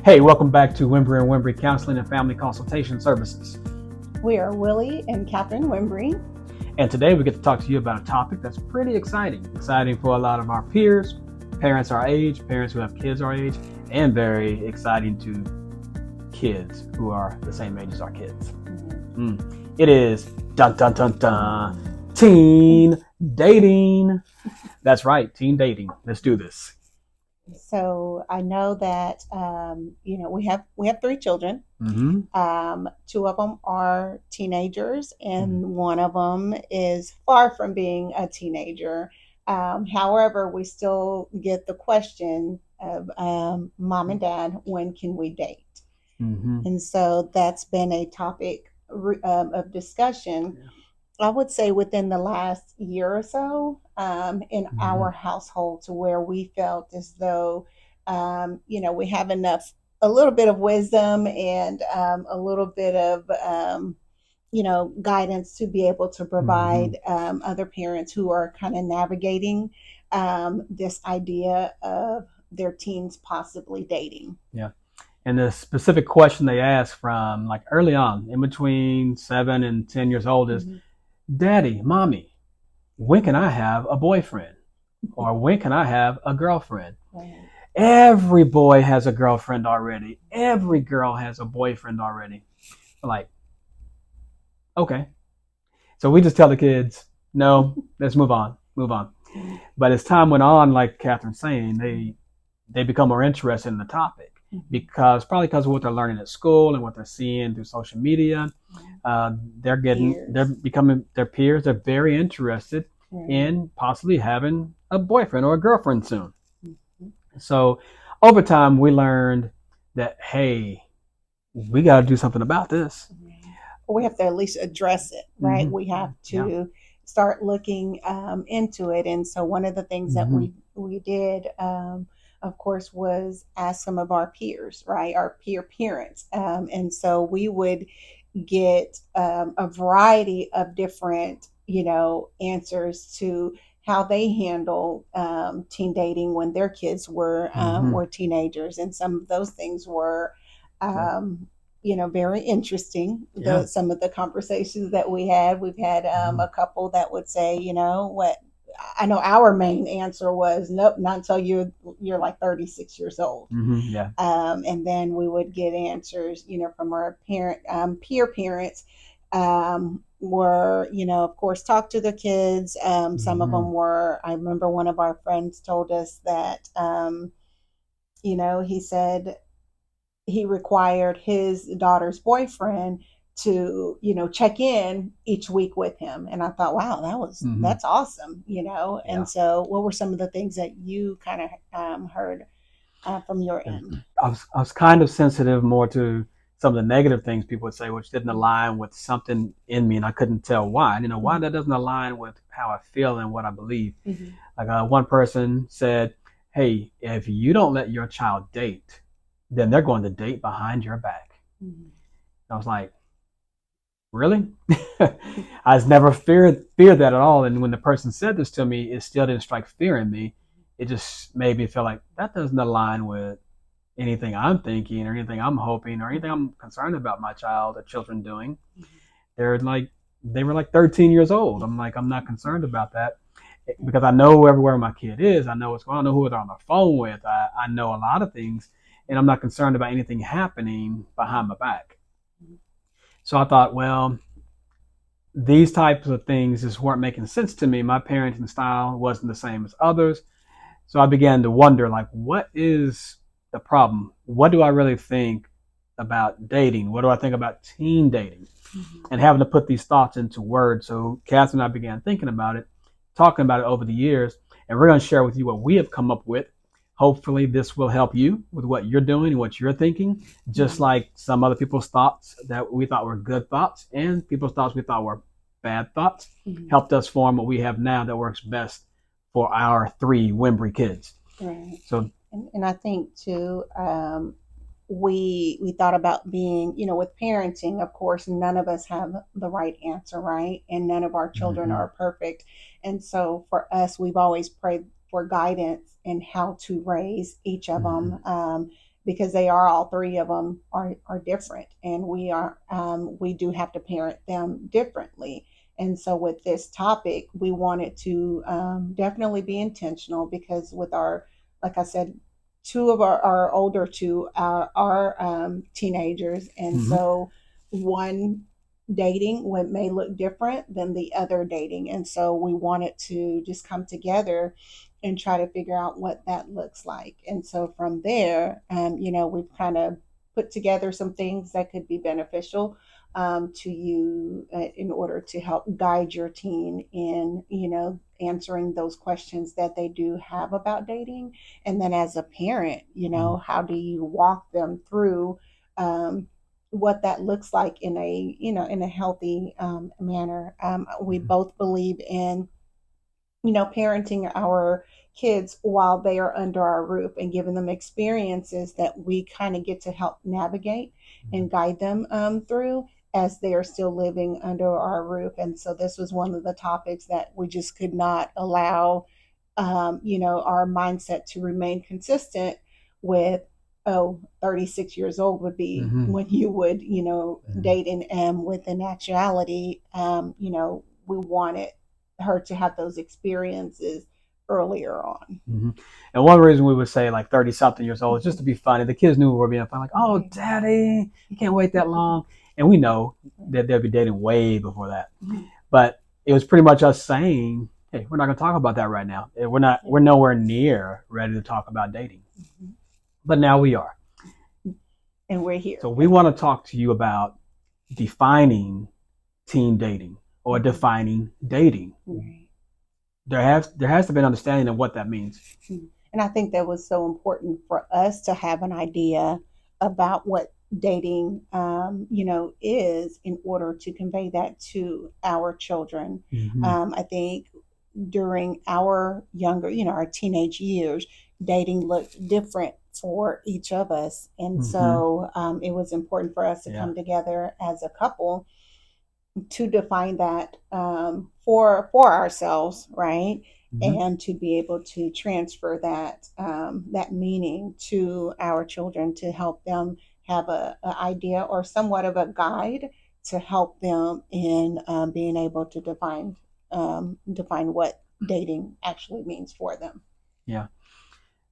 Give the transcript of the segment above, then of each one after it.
Hey, welcome back to Wimbrey and Wimbrey Counseling and Family Consultation Services. We are Willie and Catherine Wimbrey. And today we get to talk to you about a topic that's pretty exciting. Exciting for a lot of our peers, parents our age, parents who have kids our age, and very exciting to kids who are the same age as our kids. It is dun dun dun dun teen dating. That's right, teen dating. Let's do this. So I know that we have three children. Two of them are teenagers, and one of them is far from being a teenager. However, we still get the question of mom and dad, when can we date? And so that's been a topic of discussion. I would say within the last year or so in our household, to where we felt as though, we have enough, a little bit of wisdom and a little bit of, guidance to be able to provide other parents who are kind of navigating this idea of their teens possibly dating. Yeah. And the specific question they ask from like early on, in between 7 and 10 years old, is Daddy, Mommy, when can I have a boyfriend? Or when can I have a girlfriend? Right. Every boy has a girlfriend already. Every girl has a boyfriend already. Like, okay. So we just tell the kids, no, let's move on. But as time went on, like Catherine's saying, they become more interested in the topic because of what they're learning at school and what they're seeing through social media. They're becoming their peers. They're very interested in possibly having a boyfriend or a girlfriend soon. So over time, we learned that, hey, we got to do something about this. We have to at least address it, right? We have to start looking into it. And so one of the things that we did, of course, was ask some of our peers, right? Our peer parents. And so we would get a variety of different, answers to how they handle teen dating when their kids were teenagers. And some of those things were, very interesting. Some of the conversations that we had, we've had a couple that would say, what I know our main answer was, nope, not until you're like 36 years old. And then we would get answers, from our peer parents, were, of course, talk to the kids. Some of them were, I remember one of our friends told us that, he said he required his daughter's boyfriend to, check in each week with him. And I thought, wow, that's awesome, And so what were some of the things that you kind of heard from your end? I was kind of sensitive more to some of the negative things people would say, which didn't align with something in me, and I couldn't tell why. Why that doesn't align with how I feel and what I believe. Like one person said, hey, if you don't let your child date, then they're going to date behind your back. I was like, really? I was never feared that at all. And when the person said this to me, it still didn't strike fear in me. It just made me feel like that doesn't align with anything I'm thinking or anything I'm hoping or anything I'm concerned about my child or children doing. They were like 13 years old. I'm like, I'm not concerned about that because I know everywhere my kid is. I know what's going on. I know who they're on the phone with. I know a lot of things, and I'm not concerned about anything happening behind my back. So I thought, well, these types of things just weren't making sense to me. My parenting style wasn't the same as others. So I began to wonder, like, what is the problem? What do I really think about dating? What do I think about teen dating? And having to put these thoughts into words. So Catherine and I began thinking about it, talking about it over the years, and we're going to share with you what we have come up with. Hopefully this will help you with what you're doing and what you're thinking, just like some other people's thoughts that we thought were good thoughts and people's thoughts we thought were bad thoughts helped us form what we have now that works best for our three Wimbrey kids. Right. So, and I think too, we thought about being, with parenting. Of course, none of us have the right answer, right? And none of our children are perfect. And so for us, we've always prayed for guidance in how to raise each of them. because they are, all three of them are different, and we do have to parent them differently. And so with this topic, we wanted to definitely be intentional, because with our, like I said, two of our older two are teenagers, and Mm-hmm. so one dating what may look different than the other dating, and so we wanted to just come together and try to figure out what that looks like. And so from there, we've kind of put together some things that could be beneficial to you in order to help guide your teen in, answering those questions that they do have about dating. And then as a parent, how do you walk them through what that looks like in a, in a healthy manner. We Mm-hmm. both believe in, parenting our kids while they are under our roof and giving them experiences that we kind of get to help navigate and guide them through as they are still living under our roof. And so this was one of the topics that we just could not allow, our mindset to remain consistent with. Oh, 36 years old would be Mm-hmm. when you would, Mm-hmm. date an M, with an actuality, we wanted her to have those experiences earlier on. Mm-hmm. And one reason we would say like 30 something years old is just to be funny. The kids knew we were being funny, like, oh, daddy, you can't wait that long. And we know that they'll be dating way before that. But it was pretty much us saying, hey, we're not going to talk about that right now. We're nowhere near ready to talk about dating. But now we are. And we're here. So we want to talk to you about defining teen dating or defining dating. Right. There has to be an understanding of what that means. And I think that was so important for us to have an idea about what dating, is, in order to convey that to our children. Mm-hmm. I think during our younger, our teenage years, dating looked different for each of us. And so it was important for us to come together as a couple to define that for ourselves, right? And to be able to transfer that meaning to our children, to help them have a idea or somewhat of a guide to help them in being able to define what dating actually means for them. Yeah.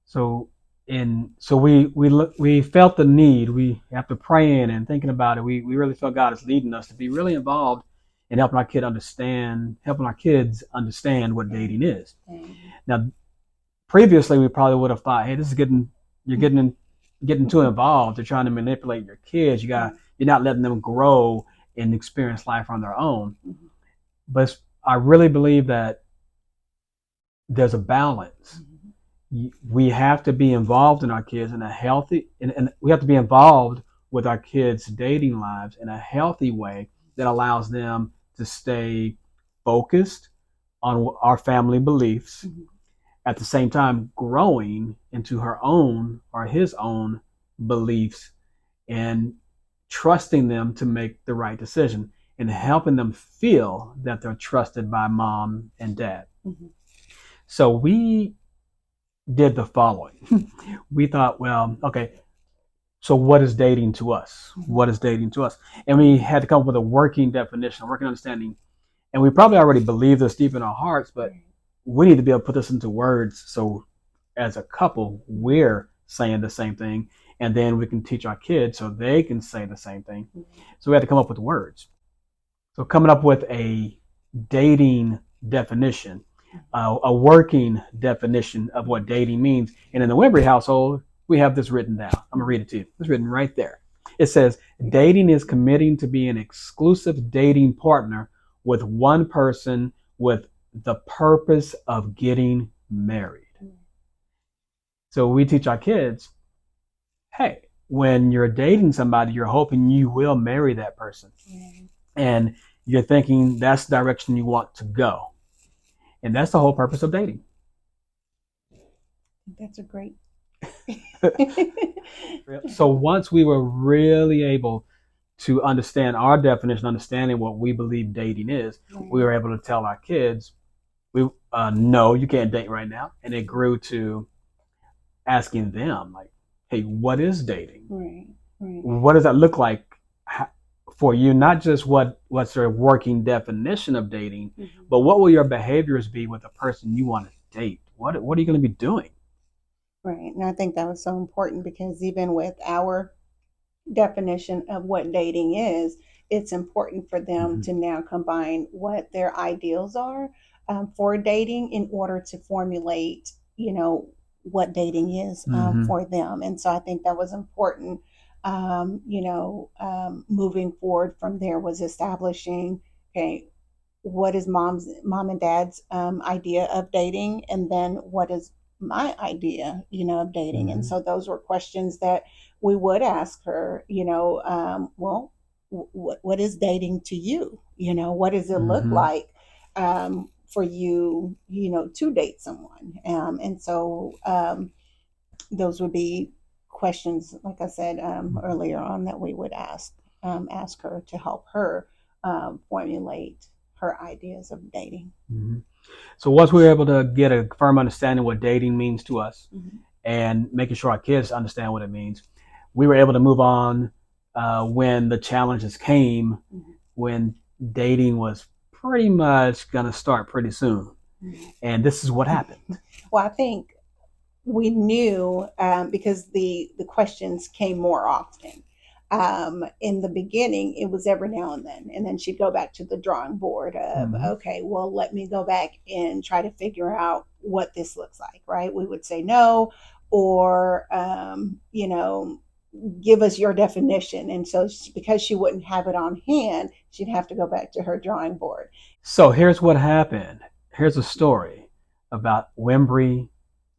So we felt the need. We, after praying and thinking about it, we really felt God is leading us to be really involved in helping our kids understand what dating is. Now, previously we probably would have thought, hey, you're getting too involved. They're trying to manipulate your kids. You're not letting them grow and experience life on their own. But I really believe that there's a balance. We have to be involved in our kids in a healthy, and we have to be involved with our kids' dating lives in a healthy way that allows them to stay focused on our family beliefs, at the same time growing into her own or his own beliefs, and trusting them to make the right decision and helping them feel that they're trusted by mom and dad. So we did the following. We thought, well, okay, so what is dating to us? What is dating to us? And we had to come up with a working definition, a working understanding. And we probably already believe this deep in our hearts, but we need to be able to put this into words so as a couple, we're saying the same thing. And then we can teach our kids so they can say the same thing. So we had to come up with words. So coming up with a dating definition, a working definition of what dating means. And in the Wimbrey household, we have this written down. I'm going to read it to you. It's written right there. It says, dating is committing to be an exclusive dating partner with one person with the purpose of getting married. So we teach our kids, hey, when you're dating somebody, you're hoping you will marry that person. And you're thinking that's the direction you want to go. And that's the whole purpose of dating. That's a great. So once we were really able to understand our definition, understanding what we believe dating is, we were able to tell our kids, no, you can't date right now. And it grew to asking them, like, hey, what is dating? Right. Right. What does that look like for you? Not just what's your working definition of dating, but what will your behaviors be with the person you want to date? What are you going to be doing? Right. And I think that was so important because even with our definition of what dating is, it's important for them to now combine what their ideals are for dating in order to formulate, what dating is for them. And so I think that was important. Moving forward from there was establishing, okay, what is mom and dad's idea of dating, and then what is my idea of dating. And so those were questions that we would ask her, well, what is dating to you? What does it look like for you, to date someone? And so those would be questions, like I said earlier on, that we would ask her to help her formulate her ideas of dating. So once we were able to get a firm understanding what dating means to us, and making sure our kids understand what it means, we were able to move on when the challenges came, when dating was pretty much going to start pretty soon. And this is what happened. Well, I think we knew because the questions came more often. In the beginning, it was every now and then she'd go back to the drawing board of, okay, well, let me go back and try to figure out what this looks like, right? We would say no, or, give us your definition. And so because she wouldn't have it on hand, she'd have to go back to her drawing board. So here's what happened. Here's a story about Wimbrey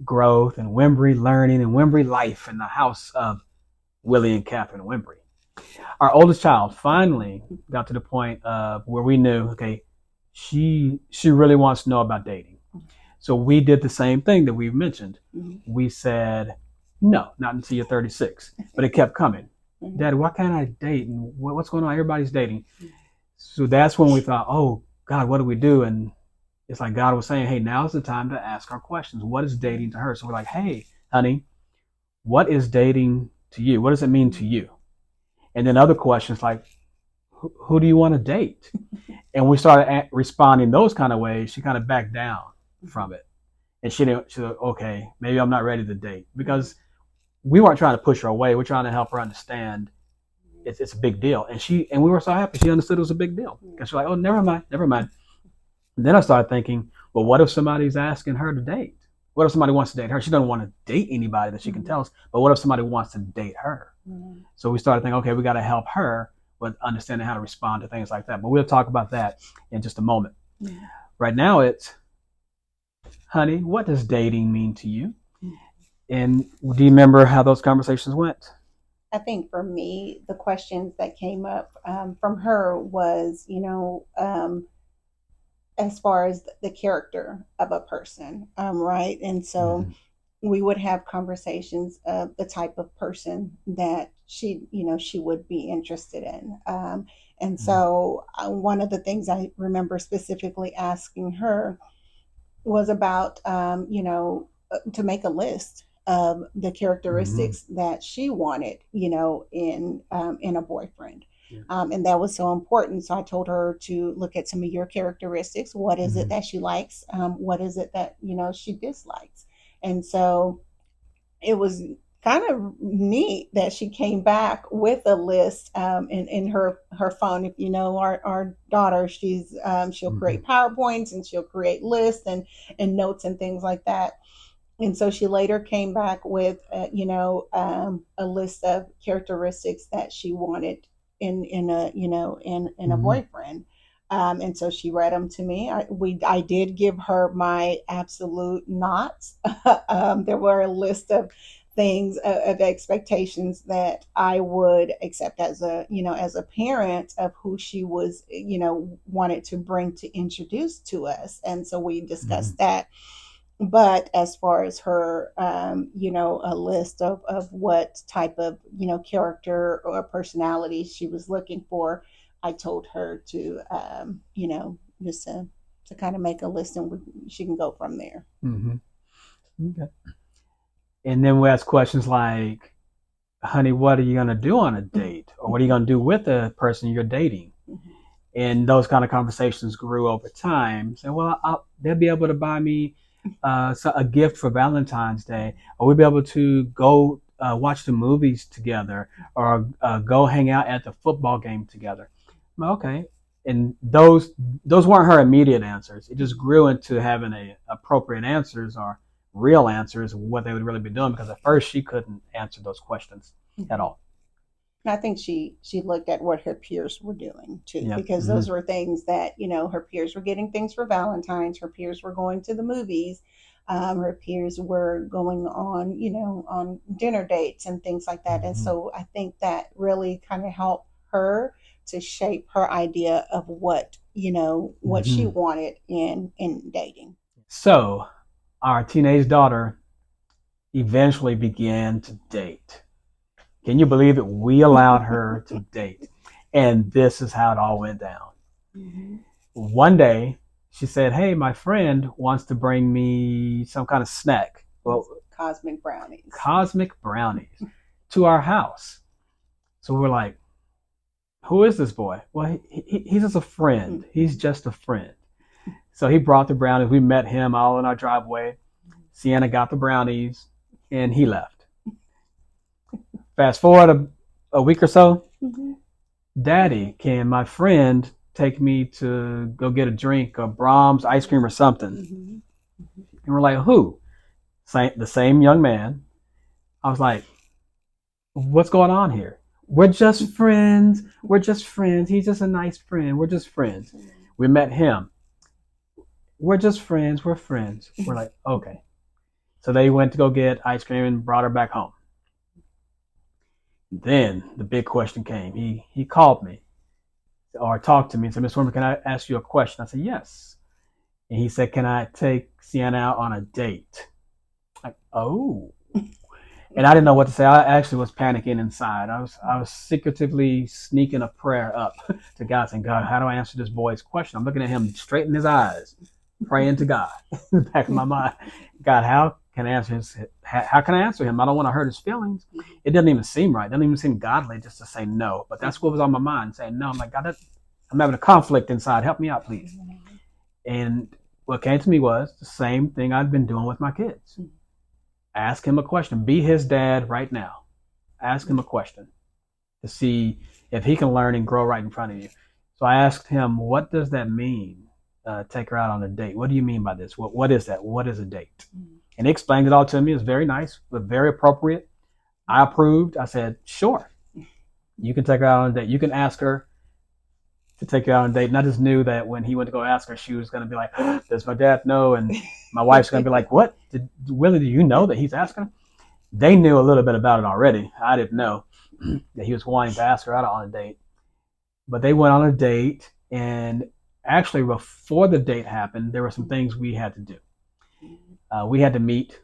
growth and Wimbrey learning and Wimbrey life in the house of Willie and Catherine Wimbrey. Our oldest child finally got to the point of where we knew, okay, she really wants to know about dating. So we did the same thing that we mentioned. We said, no, not until you're 36. But it kept coming. Daddy, why can't I date? And what's going on? Everybody's dating. So that's when we thought, oh, God, what do we do? And it's like God was saying, hey, now's the time to ask our questions. What is dating to her? So we're like, hey, honey, what is dating to you? What does it mean to you? And then other questions like, who do you want to date? And we started responding those kind of ways. She kind of backed down from it. And she said, okay, maybe I'm not ready to date. Because we weren't trying to push her away. We're trying to help her understand it's a big deal. And we were so happy she understood it was a big deal. And she's like, oh, never mind. And then I started thinking, well, what if somebody's asking her to date? What if somebody wants to date her? She doesn't want to date anybody that she can tell us, but what if somebody wants to date her? So we started thinking, okay, we got to help her with understanding how to respond to things like that. But we'll talk about that in just a moment. Right now it's, honey, what does dating mean to you? And do you remember how those conversations went? I think for me, the questions that came up from her was, as far as the character of a person, right? And so we would have conversations of the type of person that she would be interested in. And so one of the things I remember specifically asking her was about, to make a list of the characteristics that she wanted, in a boyfriend. And that was so important. So I told her to look at some of your characteristics. What is it that she likes? What is it that, she dislikes? And so it was kind of neat that she came back with a list in her phone. If you know our daughter, she'll create PowerPoints and she'll create lists and notes and things like that. And so she later came back with, a list of characteristics that she wanted in a boyfriend. And so she read them to me. I did give her my absolute nots. There were a list of things of expectations that I would accept as a parent of who she was, wanted to bring to introduce to us. And so we discussed that. But as far as her, a list of what type of, character or personality she was looking for, I told her to, just to kind of make a list and she can go from there. Okay. And then we ask questions like, honey, what are you going to do on a date? Or what are you going to do with the person you're dating? And those kind of conversations grew over time. So, well, they'll be able to buy me a gift for Valentine's Day, or we'll be able to go watch the movies together, or go hang out at the football game together. Well, okay, and those weren't her immediate answers. It just grew into having appropriate answers or real answers of what they would really be doing, because at first she couldn't answer those questions at all. And I think she looked at what her peers were doing too, Yeah. because those were things that her peers were getting things for Valentine's. Her peers were going to the movies. Her peers were going on on dinner dates and things like that. And so I think that really kind of helped her to shape her idea of what what she wanted in dating. So our teenage daughter eventually began to date. Can you believe it? We allowed her to date. And this is how it all went down. Mm-hmm. One day, she said, hey, my friend wants to bring me some kind of snack. Well, cosmic brownies. Cosmic brownies to our house. So we're like, who is this boy? Well, he's just a friend. He's just a friend. So he brought the brownies. We met him all in our driveway. Sienna got the brownies, and he left. Fast forward a week or so, Daddy, can my friend take me to go get a drink or Brahms ice cream or something? And we're like, who? The same young man. I was like, what's going on here? We're just friends. We're just friends. He's just a nice friend. We're just friends. We met him. We're just friends. We're friends. We're like, okay. So they went to go get ice cream and brought her back home. Then the big question came. He called me or talked to me and said, Miss Wimbrey, can I ask you a question? I said, yes. And he said, can I take Sienna out on a date? Like, oh. And I didn't know what to say. I actually was panicking inside. I was secretively sneaking a prayer up to God, saying, God, how do I answer this boy's question? I'm looking at him straight in his eyes, praying to God in the back of my mind. God, how can I answer him? I don't want to hurt his feelings. It doesn't even seem right. It doesn't even seem godly just to say no. But that's what was on my mind, saying no. I'm like, God, I'm having a conflict inside. Help me out, please. And what came to me was the same thing I'd been doing with my kids. Ask him a question. Be his dad right now. Ask him a question to see if he can learn and grow right in front of you. So I asked him, what does that mean? Take her out on a date. What do you mean by this? What is that? What is a date? And he explained it all to me. It was very nice, but very appropriate. I approved. I said, sure. You can take her out on a date. You can ask her to take you out on a date. And I just knew that when he went to go ask her, she was going to be like, does my dad know? And my wife's going to be like, what? Willie, do you know that he's asking her? They knew a little bit about it already. I didn't know that he was wanting to ask her out on a date. But they went on a date, and actually before the date happened, there were some things we had to do. We had to meet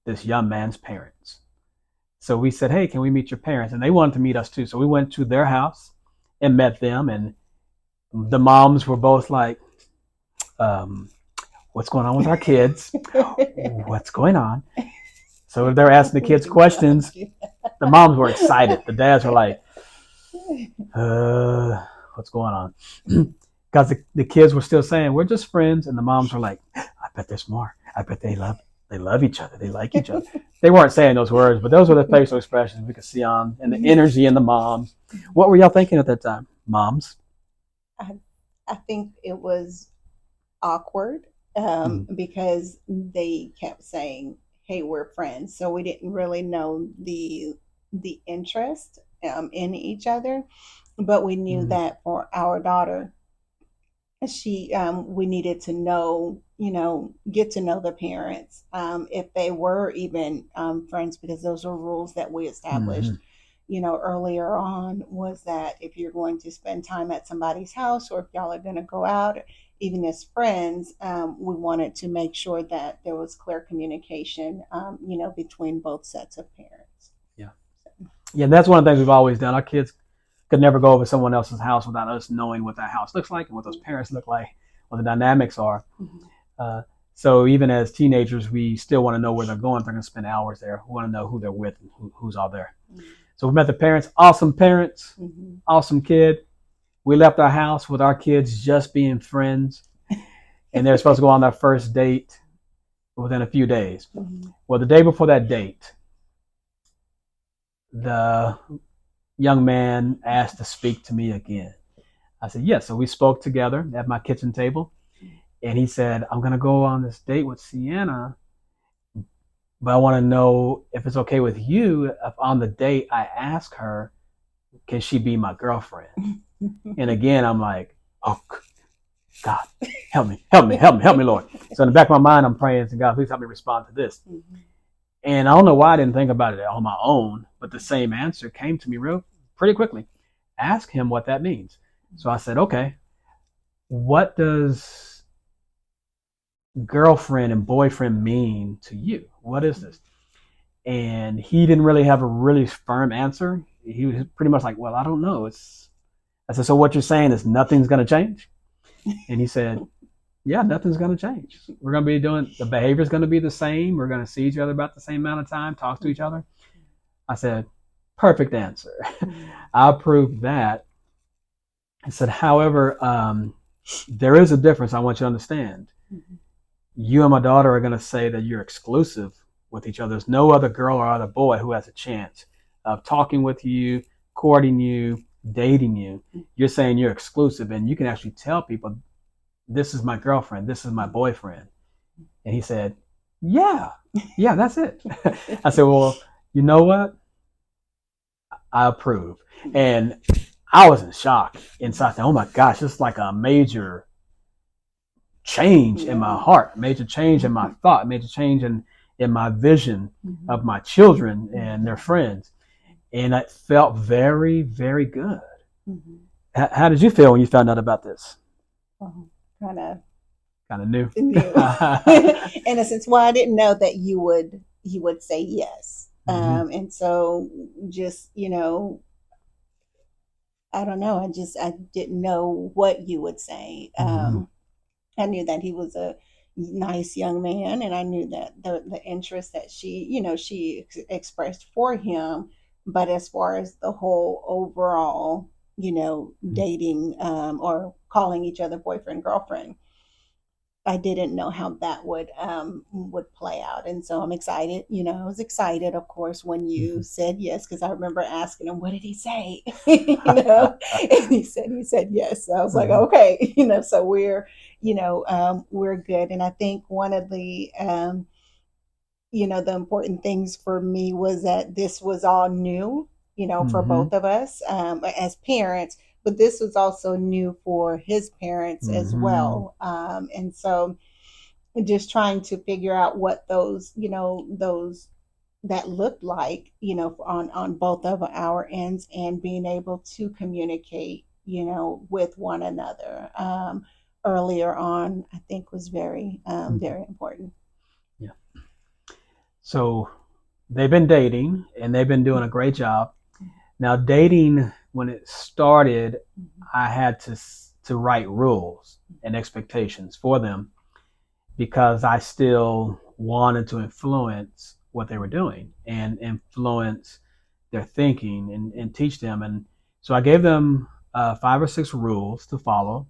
this young man's parents. So we said, hey, can we meet your parents? And they wanted to meet us too. So we went to their house and met them. And the moms were both like, what's going on with our kids? What's going on? So they're asking the kids questions. The moms were excited. The dads were like, what's going on? Because the kids were still saying, we're just friends. And the moms were like, I bet there's more. I bet they love each other. They like each other. They weren't saying those words, but those were the facial expressions we could see on, and the energy in the moms. What were y'all thinking at that time, moms? I think it was awkward because they kept saying, hey, we're friends. So we didn't really know the interest in each other, but we knew that for our daughter, we needed to know, get to know the parents, if they were even friends, because those are rules that we established earlier on, was that if you're going to spend time at somebody's house, or if y'all are going to go out even as friends, we wanted to make sure that there was clear communication between both sets of parents. Yeah, that's one of the things we've always done. Our kids could never go over someone else's house without us knowing what that house looks like and what those parents look like, what the dynamics are. So even as teenagers, we still want to know where they're going. If they're going to spend hours there, we want to know who they're with and who's all there. So we met the parents, Mm-hmm. awesome kid. We left our house with our kids just being friends, and they're supposed to go on their first date within a few days. Mm-hmm. Well, the day before that date, the young man asked to speak to me again. I said, yes. So we spoke together at my kitchen table. And he said, I'm going to go on this date with Sienna, but I want to know if it's okay with you if on the date I ask her, can she be my girlfriend? And again, I'm like, oh, God, help me, help me, help me, help me, Lord. So in the back of my mind, I'm praying to God, please help me respond to this. Mm-hmm. And I don't know why I didn't think about it on my own, but the same answer came to me pretty quickly. Ask him what that means. So I said, okay, what does girlfriend and boyfriend mean to you? What is this? And he didn't really have a really firm answer. He was pretty much like, well, I don't know. I said, so what you're saying is nothing's going to change? And he said, yeah, nothing's going to change. We're going to be doing, the behavior's going to be the same. We're going to see each other about the same amount of time, talk to each other. I said, perfect answer. I approved that. I said, however, there is a difference I want you to understand. You and my daughter are going to say that you're exclusive with each other. There's no other girl or other boy who has a chance of talking with you, courting you, dating you. You're saying you're exclusive, and you can actually tell people, this is my girlfriend, this is my boyfriend. And he said, yeah, that's it. I said, well, you know what? I approve. And I was in shock inside. Oh my gosh, this is like a major change in my heart, major change in my thought, major change in my vision of my children and their friends. And it felt very, very good. How did you feel when you found out about this? Kind of new. In a sense, well, I didn't know that you would say yes. And so just, I don't know. I didn't know what you would say. I knew that he was a nice young man, and I knew that the interest that she expressed for him. But as far as the whole overall, dating or calling each other boyfriend girlfriend, I didn't know how that would play out, and so I'm excited. I was excited, of course, when you said yes, because I remember asking him, "What did he say?" And he said yes. So I was like, okay, so we're good. And I think one of the important things for me was that this was all new, for both of us as parents, but this was also new for his parents as well. And so just trying to figure out what those that looked like, on both of our ends, and being able to communicate, with one another earlier on, I think was very, very important. Yeah. So they've been dating and they've been doing a great job. Now, dating, when it started, I had to write rules and expectations for them because I still wanted to influence what they were doing and influence their thinking and teach them. And so I gave them 5 or 6 rules to follow.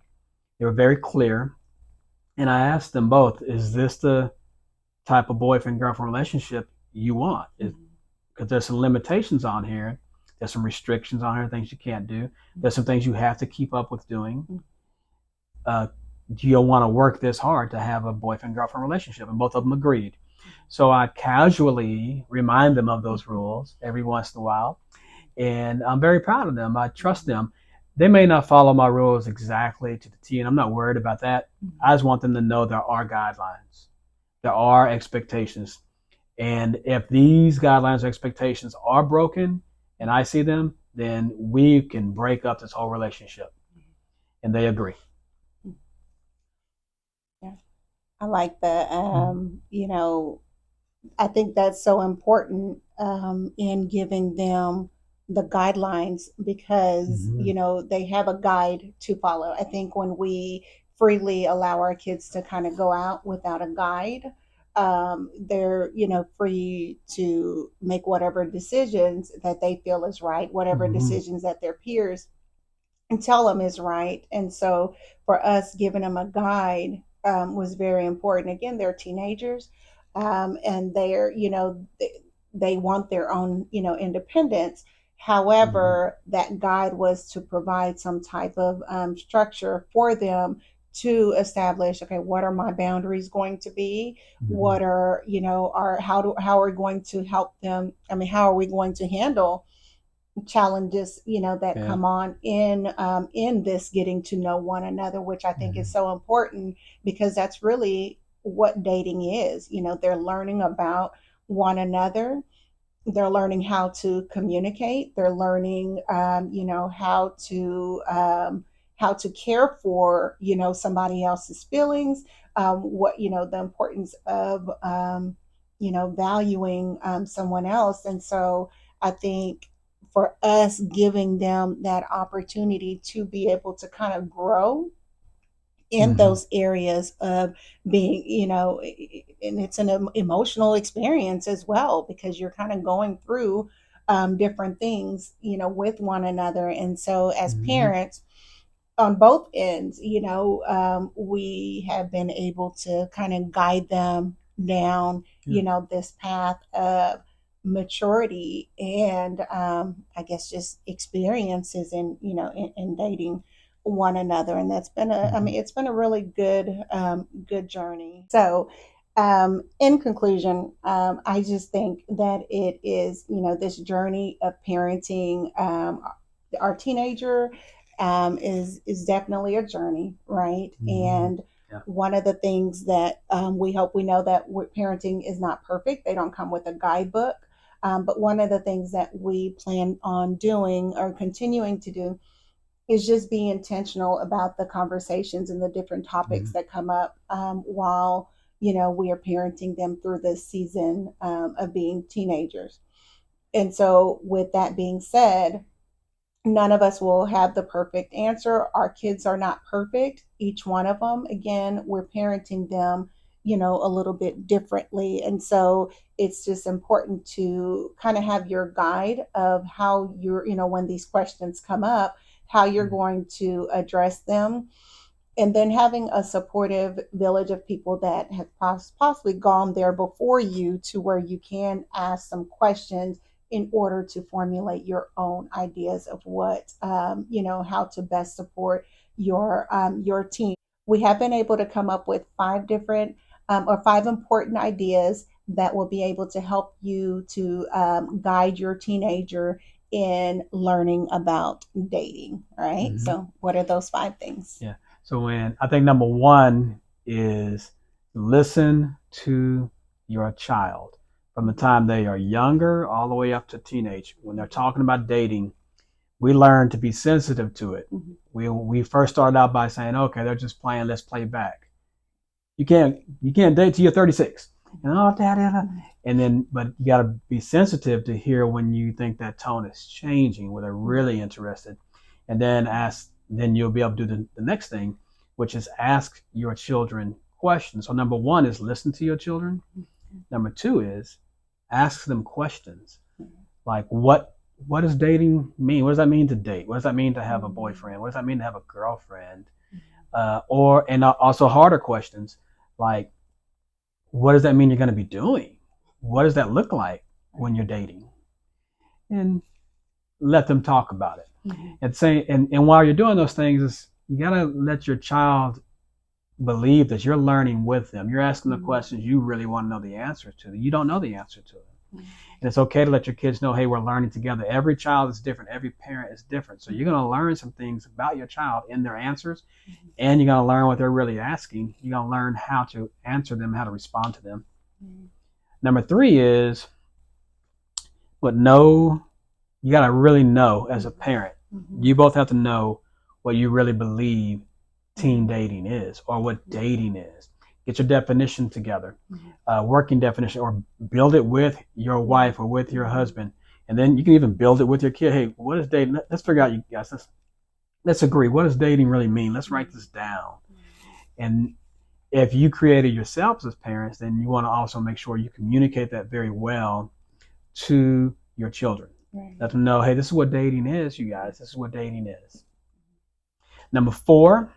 They were very clear. And I asked them both, is this the type of boyfriend girlfriend relationship you want? Because there's some limitations on here. There's some restrictions on here, things you can't do. There's some things you have to keep up with doing. Do you want to work this hard to have a boyfriend girlfriend relationship? And both of them agreed. So I casually remind them of those rules every once in a while. And I'm very proud of them. I trust them. They may not follow my rules exactly to the T, and I'm not worried about that. I just want them to know there are guidelines. There are expectations. And if these guidelines or expectations are broken and I see them, then we can break up this whole relationship. And they agree. Yeah. I like that. I think that's so important in giving them the guidelines because, they have a guide to follow. I think when we freely allow our kids to kind of go out without a guide, they're, free to make whatever decisions that they feel is right, whatever decisions that their peers and tell them is right. And so for us, giving them a guide was very important. Again, they're teenagers, and they want their own, independence. However, that guide was to provide some type of structure for them to establish, okay, what are my boundaries going to be? What are, how are we going to help them? I mean, how are we going to handle challenges, that come on in this getting to know one another, which I think is so important, because that's really what dating is. They're learning about one another, they're learning how to communicate, they're learning how to care for somebody else's feelings, what the importance of valuing someone else. And so I think for us, giving them that opportunity to be able to kind of grow in those areas of being, and it's an emotional experience as well, because you're kind of going through different things, with one another. And so as parents, on both ends, we have been able to kind of guide them down, this path of maturity and, I guess, just experiences in dating one another. And that's been I mean, it's been a really good journey. So, in conclusion, I just think that it is, this journey of parenting our teenager is definitely a journey, right? And one of the things that we know that parenting is not perfect. They don't come with a guidebook. But one of the things that we plan on doing or continuing to do is just be intentional about the conversations and the different topics that come up while we are parenting them through this season of being teenagers. And so, with that being said, none of us will have the perfect answer. Our kids are not perfect, each one of them. Again, we're parenting them, a little bit differently. And so it's just important to kind of have your guide of how you're, when these questions come up, how you're going to address them. And then having a supportive village of people that have possibly gone there before you, to where you can ask some questions in order to formulate your own ideas of what, how to best support your team. We have been able to come up with 5 different or 5 important ideas that will be able to help you to guide your teenager in learning about dating. Right. So, what are those 5 things? Yeah. So when I think number 1 is listen to your child from the time they are younger all the way up to teenage. When they're talking about dating, we learn to be sensitive to it. We first started out by saying, okay, they're just playing, let's play back. You can't date till you're 36. And then, but you got to be sensitive to hear when you think that tone is changing, where they're really interested, and then you'll be able to do the next thing, which is ask your children questions. So number 1 is listen to your children. Number 2 is ask them questions, like what does dating mean? What does that mean to date? What does that mean to have a boyfriend? What does that mean to have a girlfriend? And also harder questions, like what does that mean you're going to be doing? What does that look like when you're dating? And let them talk about it. And while you're doing those things, you got to let your child believe that you're learning with them. You're asking the questions you really want to know the answers to. You don't know the answer to them. And it's okay to let your kids know, hey, we're learning together. Every child is different. Every parent is different. So you're going to learn some things about your child in their answers, and you're going to learn what they're really asking. You're going to learn how to answer them, how to respond to them. Number 3 is, you got to really know as a parent. You both have to know what you really believe teen dating is, or what dating is. Get your definition together, working definition, or build it with your wife or with your husband. And then you can even build it with your kid. Hey, what is dating? Let's figure out, you guys, let's agree. What does dating really mean? Let's write this down. And if you created yourselves as parents, then you want to also make sure you communicate that very well to your children. Right. Let them know, hey, this is what dating is, you guys. This is what dating is. Number 4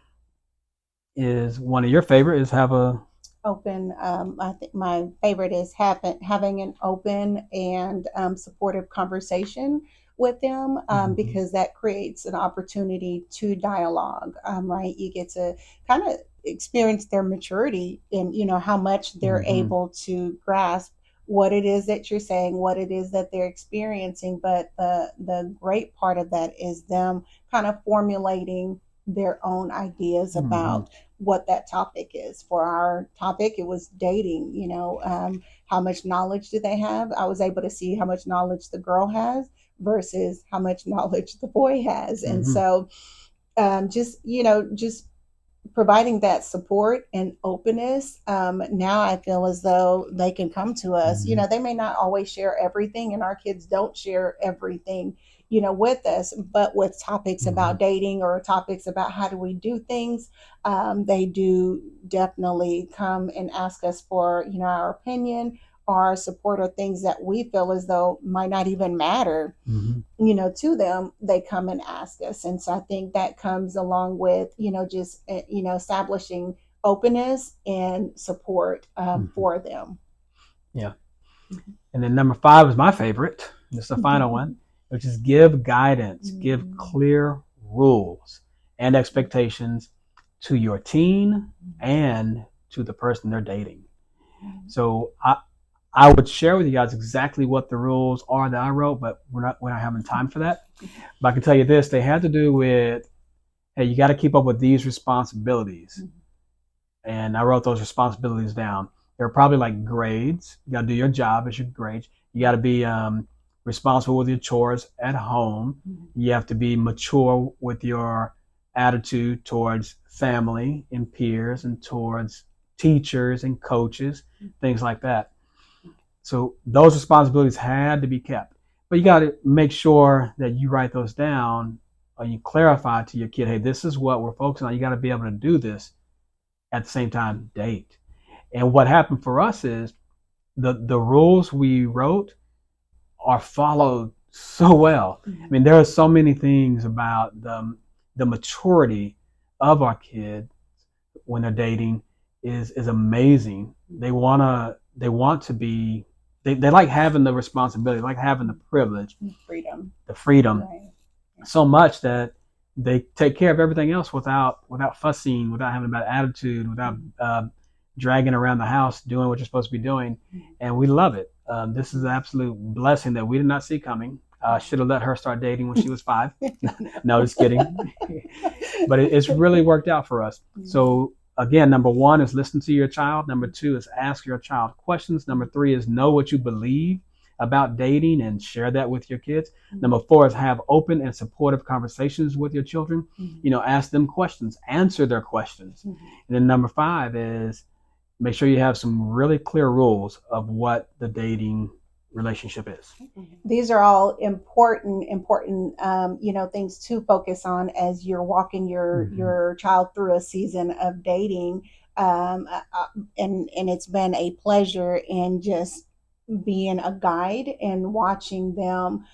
is one of your favorite is have a open. I think my favorite is having an open and supportive conversation with them, because that creates an opportunity to dialogue. Right, you get to kind of experience their maturity and how much they're able to grasp what it is that you're saying, what it is that they're experiencing. But the great part of that is them kind of formulating their own ideas about what that topic is. For our topic, it was dating. How much knowledge do they have? I was able to see how much knowledge the girl has versus how much knowledge the boy has. And so just providing that support and openness. Now I feel as though they can come to us. They may not always share everything, and our kids don't share everything, with us, but with topics about dating or topics about how do we do things, they do definitely come and ask us for, our opinion or support, or things that we feel as though might not even matter, to them. They come and ask us. And so I think that comes along with, just, establishing openness and support for them. Yeah. And then number 5 is my favorite. This is the final one, which is give guidance, give clear rules and expectations to your teen and to the person they're dating. So I would share with you guys exactly what the rules are that I wrote, but we're not having time for that. But I can tell you this: they had to do with, hey, you got to keep up with these responsibilities, and I wrote those responsibilities down. They're probably like grades. You got to do your job as your grades. You got to be responsible with your chores at home. You have to be mature with your attitude towards family and peers and towards teachers and coaches, things like that. So those responsibilities had to be kept. But you got to make sure that you write those down or you clarify to your kid, hey, this is what we're focusing on. You got to be able to do this at the same time, date. And what happened for us is the rules we wrote are followed so well. I mean, there are so many things about the maturity of our kids when they're dating is amazing. They want to be, they like having the responsibility, like having the privilege, the freedom, right, so much that they take care of everything else without fussing, without having a bad attitude, without dragging around the house, doing what you're supposed to be doing. And we love it. This is an absolute blessing that we did not see coming. Should have let her start dating when she was 5. No, just kidding. But it's really worked out for us. So again, number 1 is listen to your child. Number 2 is ask your child questions. Number 3 is know what you believe about dating and share that with your kids. Number 4 is have open and supportive conversations with your children. Ask them questions, answer their questions. And then number 5 is make sure you have some really clear rules of what the dating relationship is. These are all important things to focus on as you're walking your child through a season of dating. And it's been a pleasure in just being a guide and watching them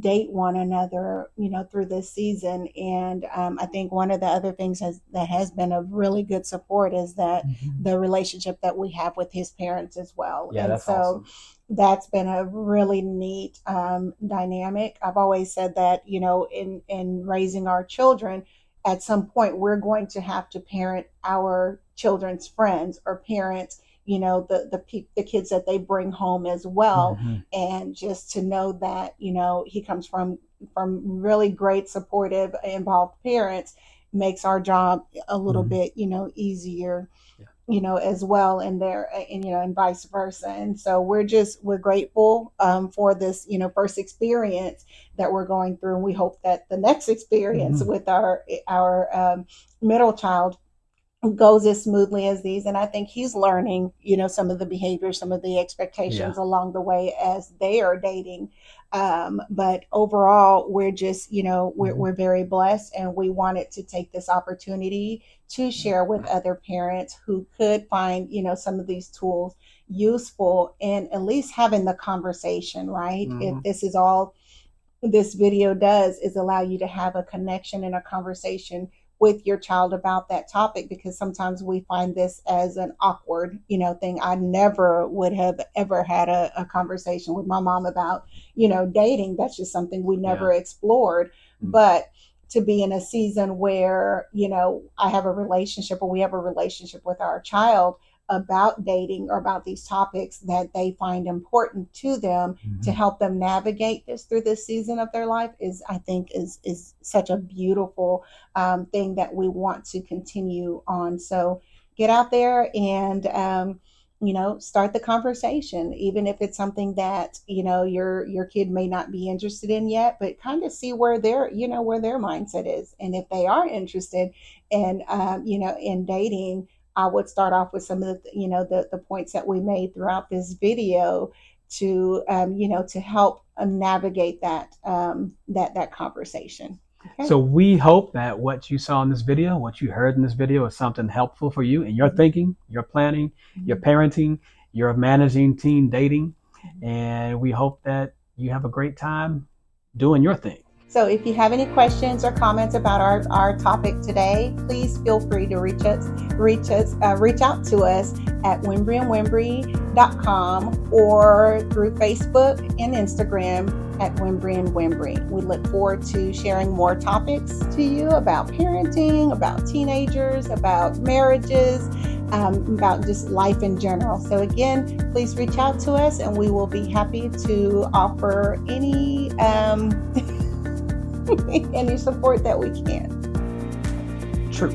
date one another, through this season. And I think one of the other things that has been a really good support is that the relationship that we have with his parents as well. Yeah, and that's so awesome. That's been a really neat dynamic. I've always said that, in raising our children, at some point we're going to have to parent our children's friends or parents, the kids that they bring home as well. And just to know that, he comes from really great, supportive, involved parents makes our job a little bit, easier, as well, and and vice versa. And so we're grateful for this, first experience that we're going through, and we hope that the next experience with our middle child goes as smoothly as these. And I think he's learning, some of the behaviors, some of the expectations Yeah. along the way as they are dating. But overall, we're just, Hmm. we're very blessed, and we wanted to take this opportunity to share with other parents who could find, some of these tools useful, and at least having the conversation, right? If Hmm. this is all this video does, is allow you to have a connection and a conversation with your child about that topic, because sometimes we find this as an awkward, thing. I never would have ever had a conversation with my mom about, dating. That's just something we Yeah. never explored. Mm. But to be in a season where, I have a relationship, or we have a relationship with our child about dating or about these topics that they find important to them, to Hmm. help them navigate this through this season of their life, is, I think, is such a beautiful thing that we want to continue on. So get out there and start the conversation, even if it's something that your kid may not be interested in yet, but kind of see where their mindset is, and if they are interested in in dating. I would start off with some of the the points that we made throughout this video, to to help navigate that conversation. Okay. So we hope that what you saw in this video, what you heard in this video, is something helpful for you in your Mhm. thinking, your planning, your Mhm. parenting, your managing teen dating. And we hope that you have a great time doing your thing. So if you have any questions or comments about our topic today, please feel free to reach out to us at wimbreyandwimbrey.com, or through Facebook and Instagram at Wimbrey and Wimbrey. We look forward to sharing more topics to you about parenting, about teenagers, about marriages, about just life in general. So again, please reach out to us, and we will be happy to offer any any support that we can. True.